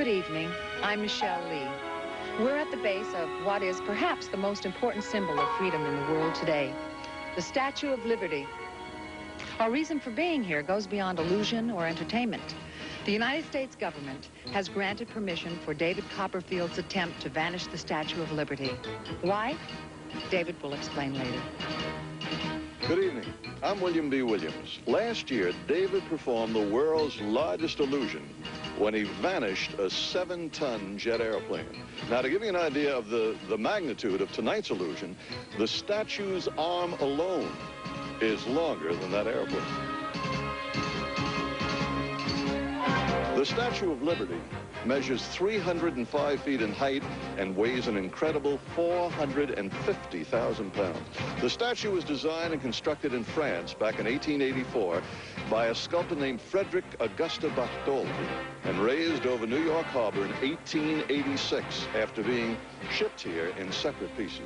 Good evening. I'm Michelle Lee. We're at the base of what is perhaps the most important symbol of freedom in the world today, the Statue of Liberty. Our reason for being here goes beyond illusion or entertainment. The United States government has granted permission for David Copperfield's attempt to vanish the Statue of Liberty. Why? David will explain later. Good evening. I'm William B. Williams. Last year, David performed the world's largest illusion when he vanished a 7-ton jet airplane. Now, to give you an idea of the magnitude of tonight's illusion, the statue's arm alone is longer than that airplane. The Statue of Liberty measures 305 feet in height and weighs an incredible 450,000 pounds. The statue was designed and constructed in France back in 1884 by a sculptor named Frederick Augusta Bartholdi and raised over New York Harbor in 1886 after being shipped here in separate pieces.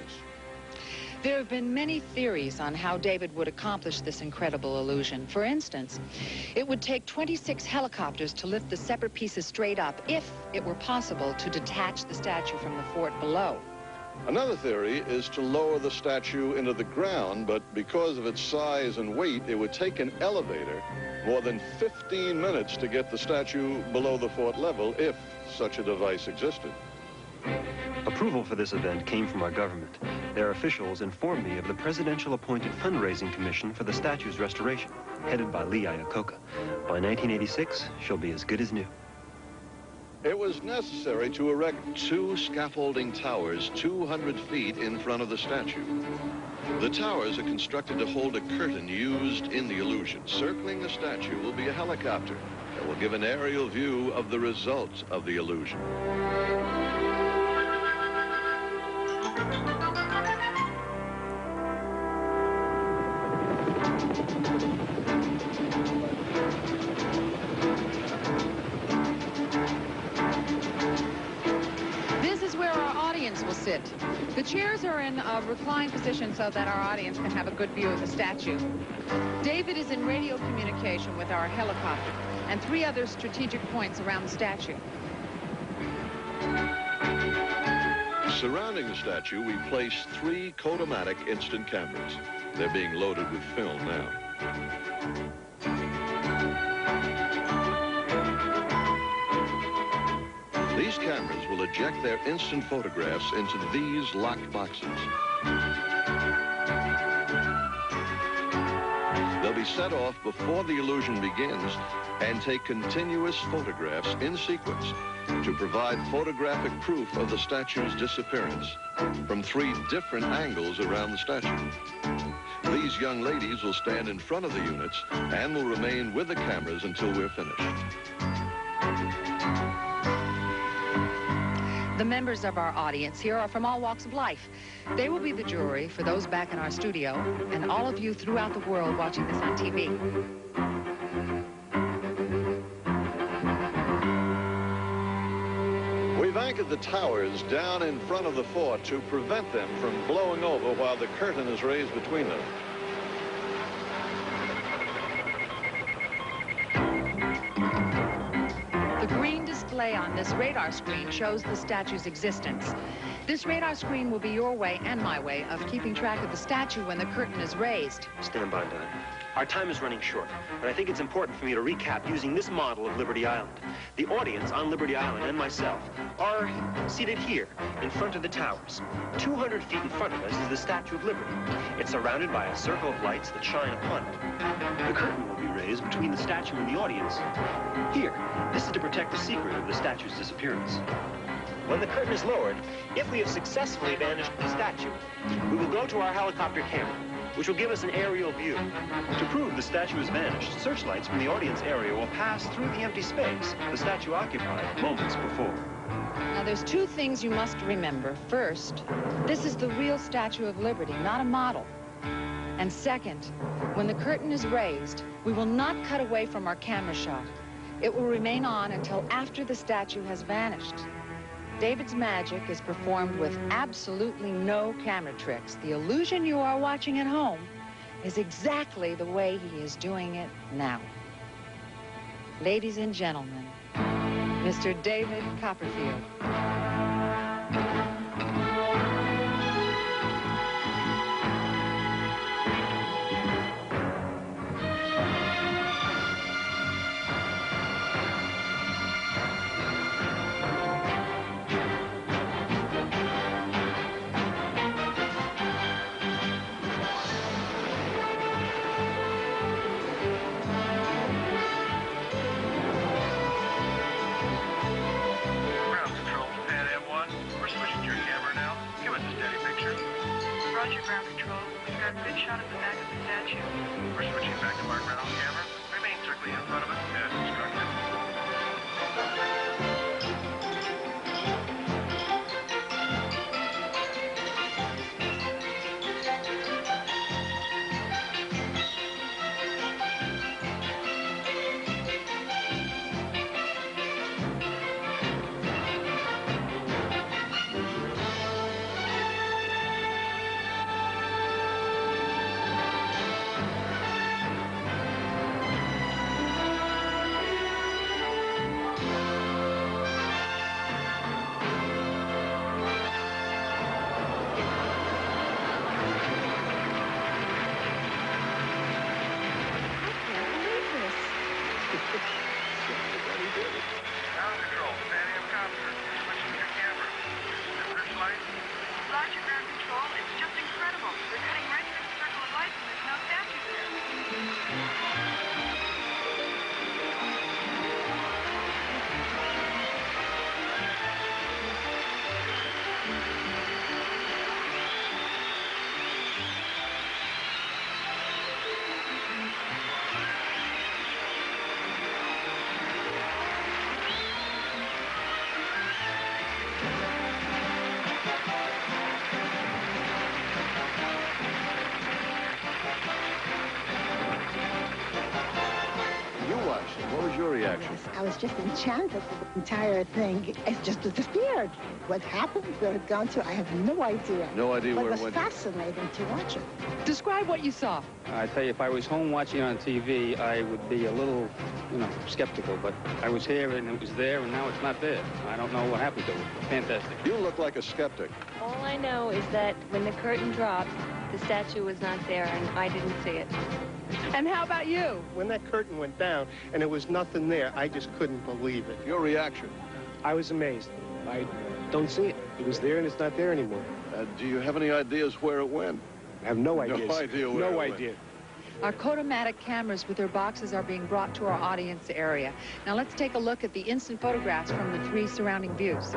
There have been many theories on how David would accomplish this incredible illusion. For instance, it would take 26 helicopters to lift the separate pieces straight up if it were possible to detach the statue from the fort below. Another theory is to lower the statue into the ground, but because of its size and weight, it would take an elevator more than 15 minutes to get the statue below the fort level if such a device existed. Approval for this event came from our government. Their officials informed me of the presidential-appointed fundraising commission for the statue's restoration, headed by Lee Iacocca. By 1986, she'll be as good as new. It was necessary to erect 2 scaffolding towers 200 feet in front of the statue. The towers are constructed to hold a curtain used in the illusion. Circling the statue will be a helicopter that will give an aerial view of the results of the illusion. This is where our audience will sit. The chairs are in a reclined position so that our audience can have a good view of the statue. David is in radio communication with our helicopter and 3 other strategic points around the statue. Surrounding the statue, we place 3 Kodomatic instant cameras. They're being loaded with film now. These cameras will eject their instant photographs into these locked boxes. They'll be set off before the illusion begins and take continuous photographs in sequence to provide photographic proof of the statue's disappearance from 3 different angles around the statue. These young ladies will stand in front of the units and will remain with the cameras until we're finished. The members of our audience here are from all walks of life. They will be the jury for those back in our studio and all of you throughout the world watching this on TV. We've anchored the towers down in front of the fort to prevent them from blowing over while the curtain is raised between them. The green display on this radar screen shows the statue's existence. This radar screen will be your way and my way of keeping track of the statue when the curtain is raised. Stand by, Don. Our time is running short, and I think it's important for me to recap using this model of Liberty Island. The audience on Liberty Island and myself are seated here in front of the towers. 200 feet in front of us is the Statue of Liberty. It's surrounded by a circle of lights that shine upon it. The curtain will be raised between the statue and the audience. Here, this is to protect the secret of the statue's disappearance. When the curtain is lowered, if we have successfully vanished the statue, we will go to our helicopter camera, which will give us an aerial view. To prove the statue has vanished, searchlights from the audience area will pass through the empty space the statue occupied moments before. Now, there's 2 things you must remember. First, this is the real Statue of Liberty, not a model. And second, when the curtain is raised, we will not cut away from our camera shot. It will remain on until after the statue has vanished. David's magic is performed with absolutely no camera tricks. The illusion you are watching at home is exactly the way he is doing it now. Ladies and gentlemen, Mr. David Copperfield. Roger, ground control. We've got a good shot of the back of the statue. We're switching back to mark ground camera. Remain strictly in front of it as instructed. Ground control, standing up copter. Switching your camera. Is this light? Roger, ground control. It's just incredible. We're cutting right through the circle of lights and there's no statue there. What was your reaction? Yes, I was just enchanted with the entire thing. It just disappeared. What happened, where it gone to, I have no idea. No idea but where it it was went. fascinating to watch it. Describe what you saw. I tell you, if I was home watching on TV, I would be a little, skeptical. But I was here, and it was there, and now it's not there. I don't know what happened to it. Fantastic. You look like a skeptic. All I know is that when the curtain dropped, the statue was not there, and I didn't see it. And how about you? When that curtain went down and there was nothing there, I just couldn't believe it. Your reaction? I was amazed. I don't see it. It was there and it's not there anymore. Do you have any ideas where it went? I have no idea. No idea where it No went. idea. Our Kodomatic cameras with their boxes are being brought to our audience area. Now let's take a look at the instant photographs from the 3 surrounding views.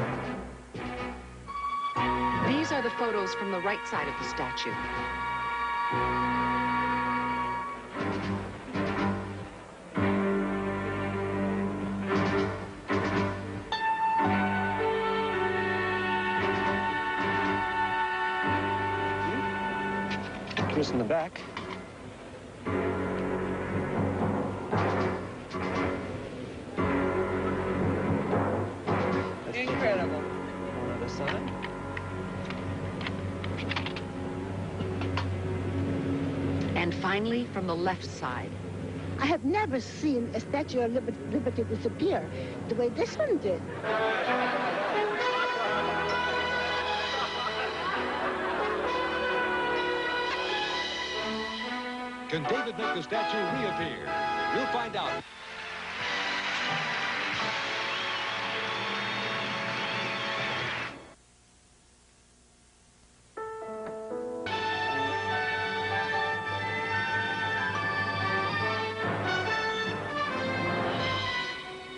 These are the photos from the right side of the statue. Here's in the back. Incredible. On the other side. And finally, from the left side. I have never seen a Statue of Liberty disappear the way this one did. Can David make the statue reappear? We'll find out.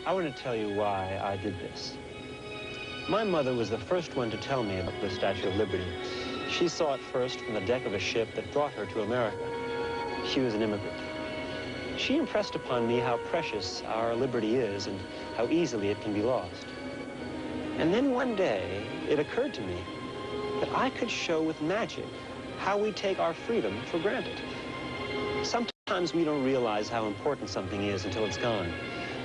I want to tell you why I did this. My mother was the first one to tell me about the Statue of Liberty. She saw it first from the deck of a ship that brought her to America. She was an immigrant. She impressed upon me how precious our liberty is and how easily it can be lost. And then one day, it occurred to me that I could show with magic how we take our freedom for granted. Sometimes we don't realize how important something is until it's gone.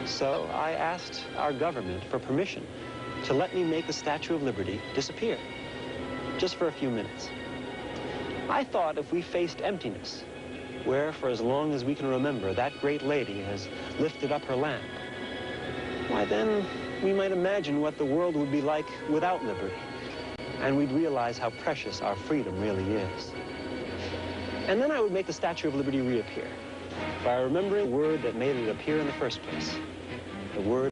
So I asked our government for permission to let me make the Statue of Liberty disappear, just for a few minutes. I thought if we faced emptiness, where for as long as we can remember, that great lady has lifted up her lamp, why then we might imagine what the world would be like without liberty. And we'd realize how precious our freedom really is. And then I would make the Statue of Liberty reappear by remembering the word that made it appear in the first place. The word